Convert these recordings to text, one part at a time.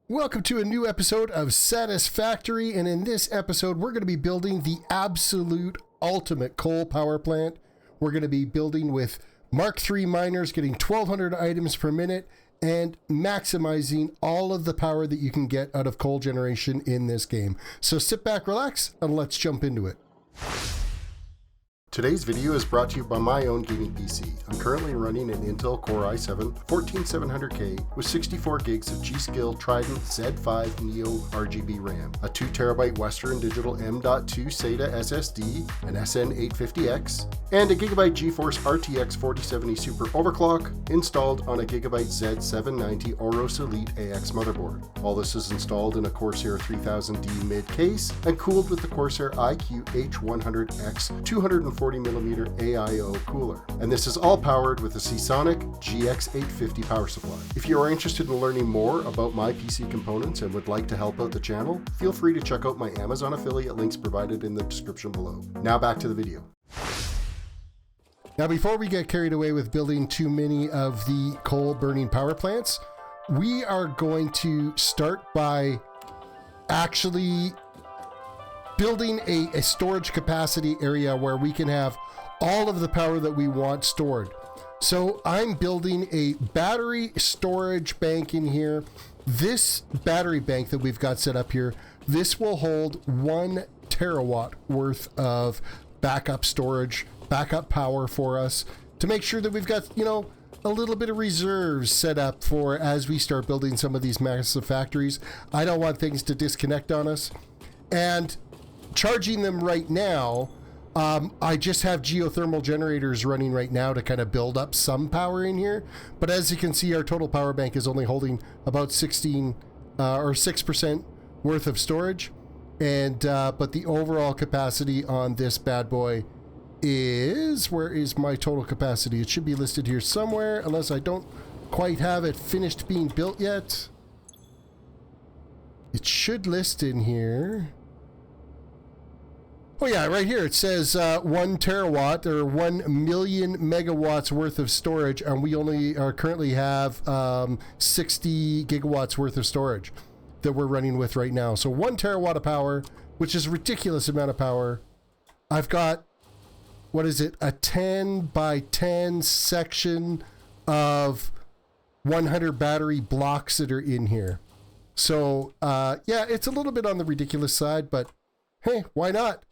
Welcome to a new episode of Satisfactory, and in this episode we're going to be building the absolute ultimate coal power plant. We're going to be building with MK3 Miners, getting 1,200 items per minute, and maximizing all of the power that you can get out of coal generation in this game. So sit back, relax, and let's jump into it. Today's video is brought to you by my own gaming PC. I'm currently running an Intel Core i7-14700K with 64 gigs of G.Skill Trident Z5 Neo RGB RAM, a 2TB Western Digital M.2 SATA SSD, an SN850X, and a Gigabyte GeForce RTX 4070 Super Overclock installed on a Gigabyte Z790 Aorus Elite AX motherboard. All this is installed in a Corsair 3000D mid case and cooled with the Corsair iQ H100X 240mm AIO cooler. And this is all powered with a Seasonic GX850 power supply. If you are interested in learning more about my PC components and would like to help out the channel, feel free to check out my Amazon affiliate links provided in the description below. Now back to the video. Now before we get carried away with building too many of the coal burning power plants, we are going to start by actually building a storage capacity area where we can have all of the power that we want stored. So I'm building a battery storage bank in here. This battery bank that we've got set up here, this will hold 1 terawatt worth of backup storage, backup power for us to make sure that we've got, a little bit of reserves set up for as we start building some of these massive factories. I don't want things to disconnect on us. And charging them right now, I just have geothermal generators running right now to kind of build up some power in here. But as you can see, our total power bank is only holding about 16 or 6% worth of storage. And but the overall capacity on this bad boy is, where is my total capacity? It should be listed here somewhere, unless I don't quite have it finished being built yet. It should list in here. Oh yeah, right here it says 1 terawatt or 1 million megawatts worth of storage, and we only currently have 60 gigawatts worth of storage that we're running with right now. So 1 terawatt of power, which is a ridiculous amount of power. I've got, what is it, a 10 by 10 section of 100 battery blocks that are in here. So yeah, it's a little bit on the ridiculous side, but hey, why not?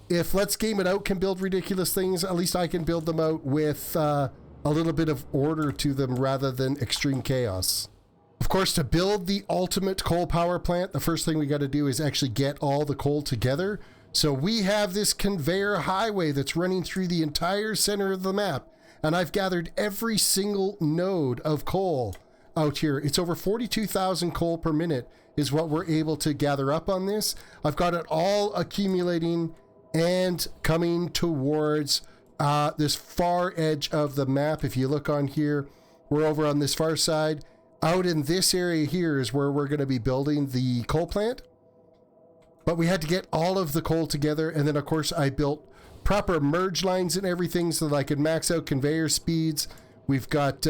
If Let's Game It Out can build ridiculous things, at least I can build them out with a little bit of order to them rather than extreme chaos. Of course, to build the ultimate coal power plant, the first thing we got to do is actually get all the coal together. So we have this conveyor highway that's running through the entire center of the map, and I've gathered every single node of coal out here. It's over 42,000 coal per minute is what we're able to gather up on this. I've got it all accumulating and coming towards this far edge of the map. If you look on here, we're over on this far side. Out in this area here is where we're going to be building the coal plant. But we had to get all of the coal together, and then of course I built proper merge lines and everything so that I could max out conveyor speeds. We've got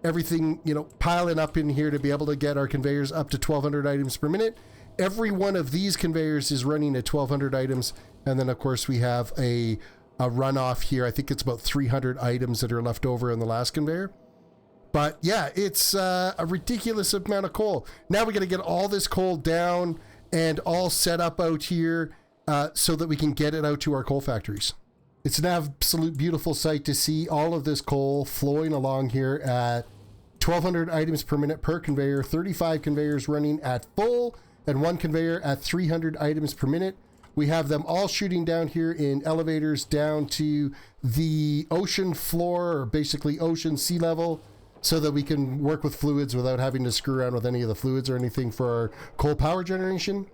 everything, piling up in here to be able to get our conveyors up to 1,200 items per minute. Every one of these conveyors is running at 1,200 items. And then of course we have a runoff here. I think it's about 300 items that are left over in the last conveyor. But yeah, it's a ridiculous amount of coal. Now we got to get all this coal down and all set up out here so that we can get it out to our coal factories. It's an absolute beautiful sight to see all of this coal flowing along here at 1,200 items per minute per conveyor, 35 conveyors running at full, and 1 conveyor at 300 items per minute. We have them all shooting down here in elevators down to the ocean floor, or basically ocean sea level, so that we can work with fluids without having to screw around with any of the fluids or anything for our coal power generation.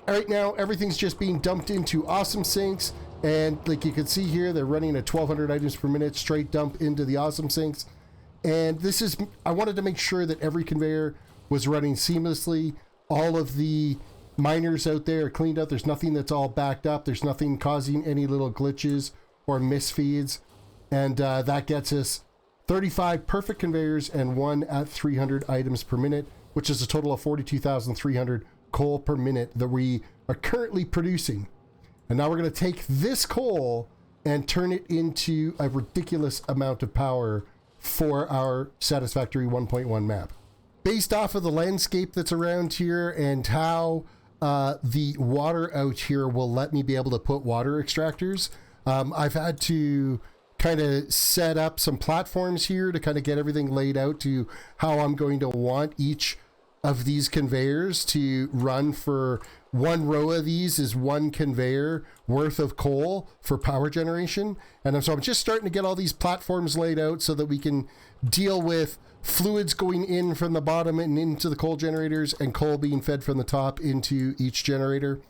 Right now, everything's just being dumped into awesome sinks, and like you can see here, they're running at 1,200 items per minute straight dump into the awesome sinks. And this is, I wanted to make sure that every conveyor was running seamlessly. All of the miners out there are cleaned up. There's nothing that's all backed up. There's nothing causing any little glitches or misfeeds. And that gets us 35 perfect conveyors and 1 at 300 items per minute. which is a total of 42,300 coal per minute that we are currently producing. And now we're going to take this coal and turn it into a ridiculous amount of power for our Satisfactory 1.1 map. Based off of the landscape that's around here and how the water out here will let me be able to put water extractors, I've had to kind of set up some platforms here to kind of get everything laid out to how I'm going to want each of these conveyors to run. For one row of these is one conveyor worth of coal for power generation. And so I'm just starting to get all these platforms laid out so that we can deal with fluids going in from the bottom and into the coal generators, and coal being fed from the top into each generator.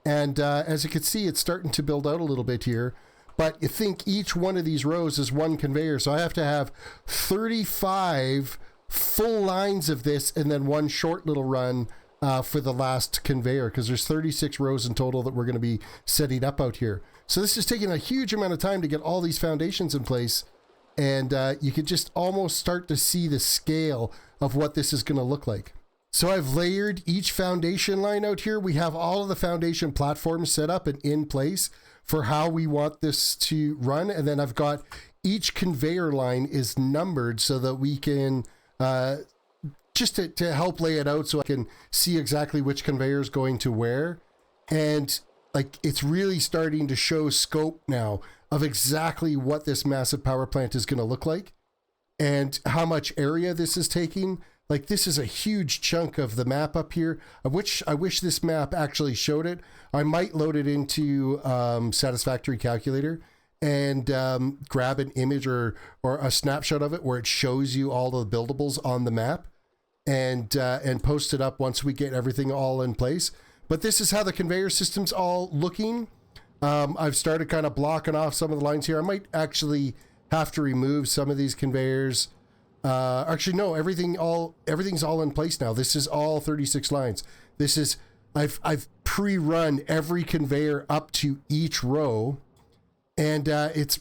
And as you can see, it's starting to build out a little bit here. But you think each one of these rows is one conveyor. So I have to have 35 full lines of this and then one short little run for the last conveyor, because there's 36 rows in total that we're going to be setting up out here. So this is taking a huge amount of time to get all these foundations in place. And you could just almost start to see the scale of what this is going to look like. So I've layered each foundation line out here. We have all of the foundation platforms set up and in place for how we want this to run. And then I've got each conveyor line is numbered so that we can, just to help lay it out so I can see exactly which conveyor is going to where. And like, it's really starting to show scope now of exactly what this massive power plant is going to look like and how much area this is taking. Like, this is a huge chunk of the map up here. I wish this map actually showed it. I might load it into Satisfactory Calculator and grab an image or a snapshot of it where it shows you all the buildables on the map and post it up once we get everything all in place. But this is how the conveyor system's all looking. I've started kind of blocking off some of the lines here. I might actually have to remove some of these conveyors. Actually, no, everything's all in place now. This is all 36 lines. This is, I've pre-run every conveyor up to each row. And it's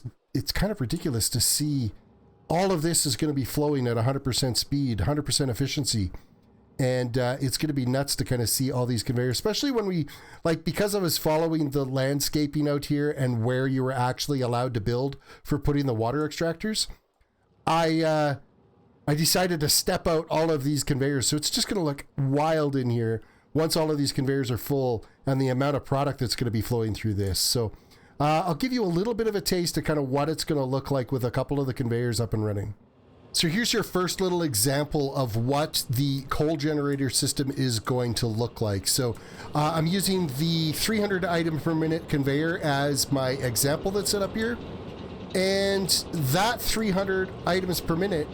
kind of ridiculous to see all of this is going to be flowing at 100% speed, 100% efficiency. And it's going to be nuts to kind of see all these conveyors, especially when we, like, because I was following the landscaping out here and where you were actually allowed to build for putting the water extractors, I decided to step out all of these conveyors. So it's just going to look wild in here once all of these conveyors are full and the amount of product that's going to be flowing through this. So I'll give you a little bit of a taste of kind of what it's going to look like with a couple of the conveyors up and running. So here's your first little example of what the coal generator system is going to look like. So I'm using the 300 item per minute conveyor as my example that's set up here. And that 300 items per minute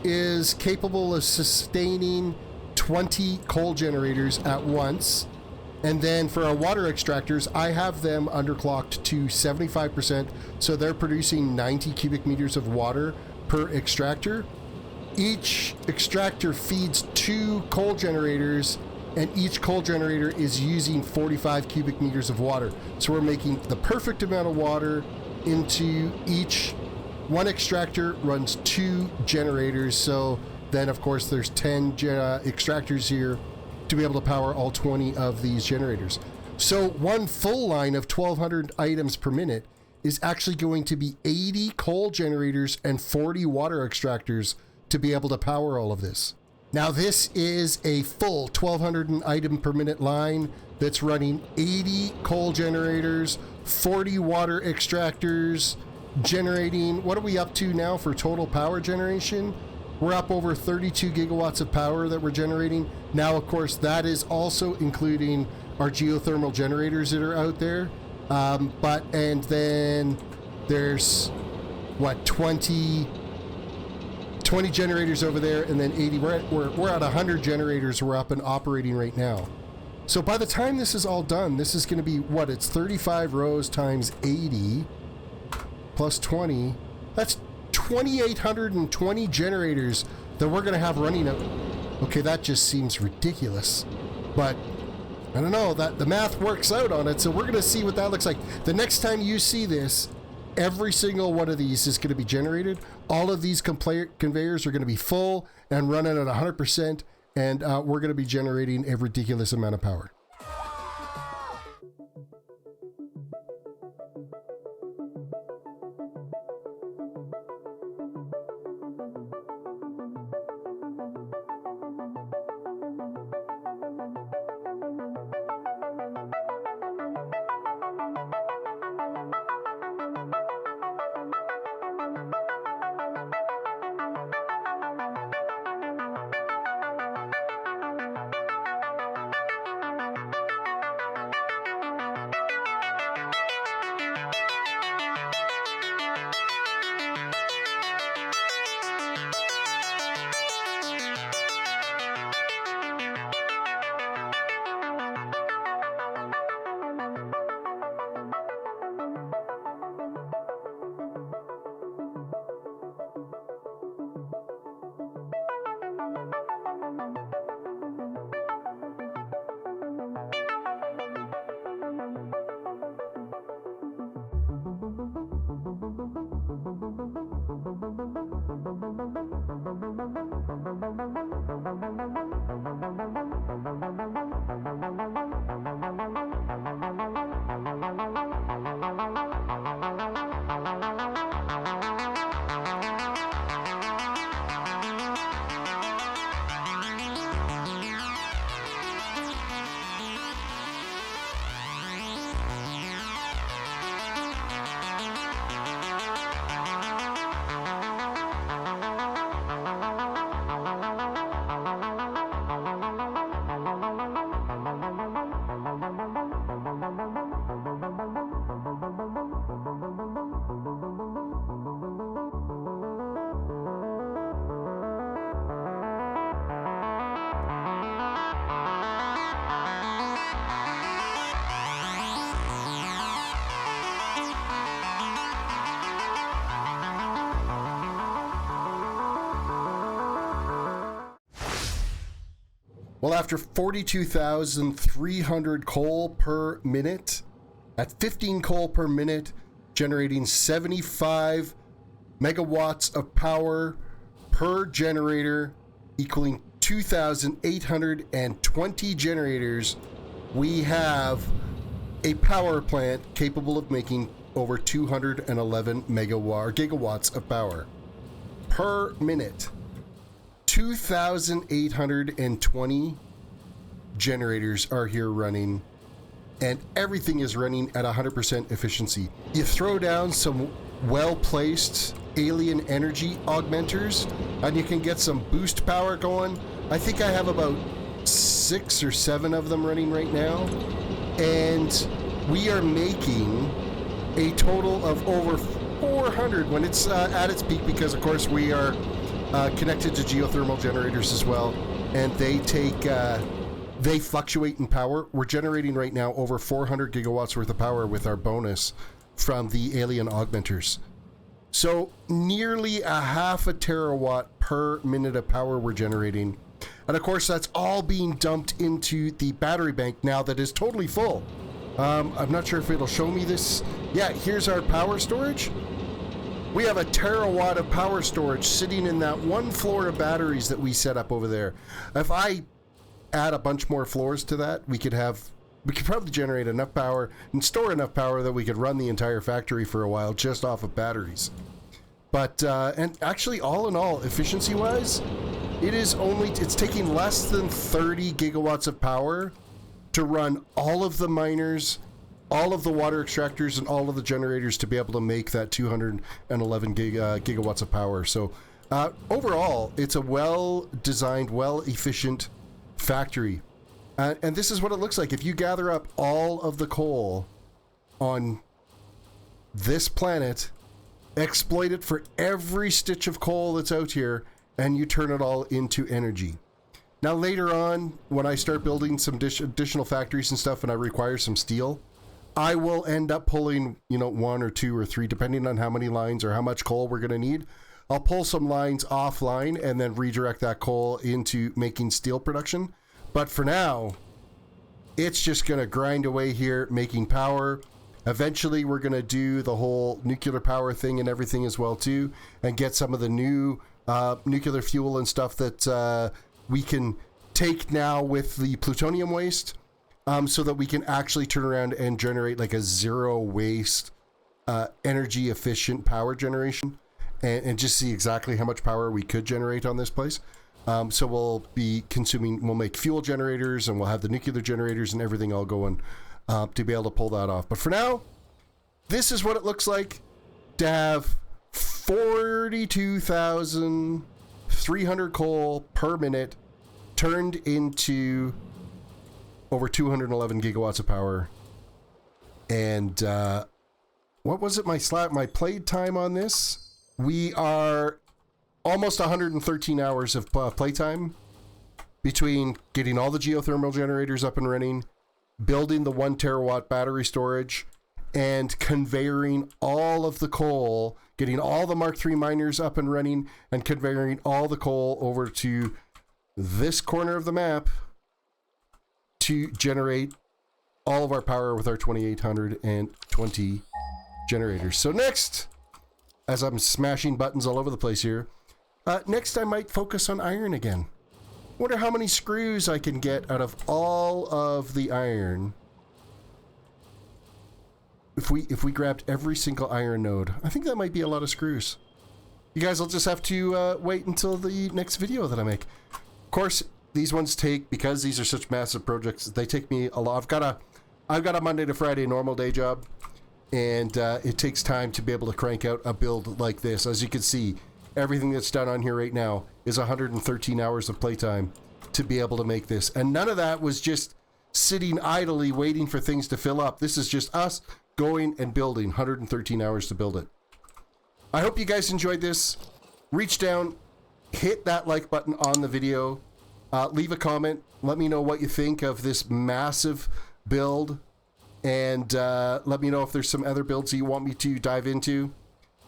is capable of sustaining 20 coal generators at once. And then for our water extractors, I have them underclocked to 75%. So they're producing 90 cubic meters of water per extractor. Each extractor feeds 2 coal generators, and each coal generator is using 45 cubic meters of water. So we're making the perfect amount of water into each. One extractor runs 2 generators. So then of course there's 10 extractors here to be able to power all 20 of these generators. So one full line of 1,200 items per minute is actually going to be 80 coal generators and 40 water extractors to be able to power all of this. Now this is a full 1,200 item per minute line that's running 80 coal generators, 40 water extractors, generating, what are we up to now for total power generation? We're up over 32 gigawatts of power that we're generating. Now, of course, that is also including our geothermal generators that are out there. And then there's what, 20 generators over there, and then 80. We're at 100 generators. We're up and operating right now. So by the time this is all done, this is going to be what? It's 35 rows times 80 plus 20. That's 2,820 generators that we're going to have running out. Okay, that just seems ridiculous, but I don't know, that the math works out on it. So we're going to see what that looks like. The next time you see this, every single one of these is going to be generated. All of these conveyors are going to be full and running at 100%. and we're going to be generating a ridiculous amount of power. Well, after 42,300 coal per minute, at 15 coal per minute, generating 75 megawatts of power per generator, equaling 2,820 generators, we have a power plant capable of making over 211 gigawatts of power per minute. 2,820 generators are here running, and everything is running at 100% efficiency. You throw down some well-placed alien energy augmenters, and you can get some boost power going. I think I have about 6 or 7 of them running right now, and we are making a total of over 400 when it's at its peak, because of course we are connected to geothermal generators as well, and they fluctuate in power. We're generating right now over 400 gigawatts worth of power with our bonus from the alien augmenters. So nearly a half a terawatt per minute of power we're generating. And of course that's all being dumped into the battery bank now that is totally full. I'm not sure if it'll show me this. Yeah, here's our power storage. We have a terawatt of power storage sitting in that one floor of batteries that we set up over there. If I add a bunch more floors to that, we could probably generate enough power and store enough power that we could run the entire factory for a while just off of batteries. But, and actually all in all, efficiency wise, it's taking less than 30 gigawatts of power to run all of the miners, all of the water extractors, and all of the generators to be able to make that 211 gigawatts of power. So overall, it's a well-designed, well-efficient factory. And this is what it looks like. If you gather up all of the coal on this planet, exploit it for every stitch of coal that's out here, and you turn it all into energy. Now later on, when I start building some additional factories and stuff and I require some steel, I will end up pulling, 1 or 2 or 3, depending on how many lines or how much coal we're going to need. I'll pull some lines offline and then redirect that coal into making steel production. But for now, it's just going to grind away here, making power. Eventually, we're going to do the whole nuclear power thing and everything as well, too, and get some of the new nuclear fuel and stuff that we can take now with the plutonium waste, so that we can actually turn around and generate like a zero waste, energy efficient power generation, and just see exactly how much power we could generate on this place. So we'll make fuel generators, and we'll have the nuclear generators and everything all going to be able to pull that off. But for now, this is what it looks like to have 42,300 coal per minute turned into over 211 gigawatts of power. And what was it, my played time on this? We are almost 113 hours of playtime between getting all the geothermal generators up and running, building the 1 terawatt battery storage, and conveying all of the coal, getting all the Mark III miners up and running, and conveying all the coal over to this corner of the map to generate all of our power with our 2,820 generators. So next, as I'm smashing buttons all over the place here, next I might focus on iron again. Wonder how many screws I can get out of all of the iron. If we grabbed every single iron node, I think that might be a lot of screws. You guys will just have to wait until the next video that I make. Of course, these ones take, because these are such massive projects, they take me a lot. I've got a Monday to Friday normal day job, and it takes time to be able to crank out a build like this. As you can see, everything that's done on here right now is 113 hours of playtime to be able to make this. And none of that was just sitting idly waiting for things to fill up. This is just us going and building 113 hours to build it. I hope you guys enjoyed this. Reach down, hit that like button on the video, leave a comment, let me know what you think of this massive build, and let me know if there's some other builds that you want me to dive into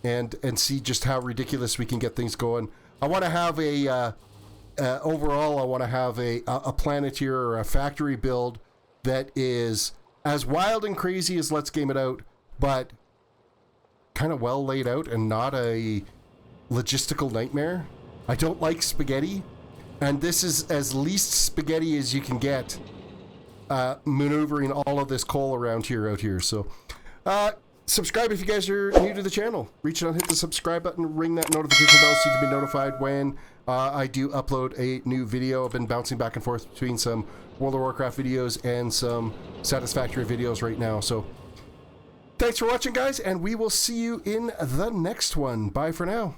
and see just how ridiculous we can get things going. I want to have overall, I want to have a planeteer or a factory build that is as wild and crazy as Let's Game It Out, but kind of well laid out and not a logistical nightmare. I don't like spaghetti, and this is as least spaghetti as you can get, maneuvering all of this coal around here out here. So subscribe if you guys are new to the channel. Reach out, hit the subscribe button, ring that notification bell so you can be notified when I do upload a new video. I've been bouncing back and forth between some World of Warcraft videos and some Satisfactory videos right now. So thanks for watching, guys, and we will see you in the next one. Bye for now.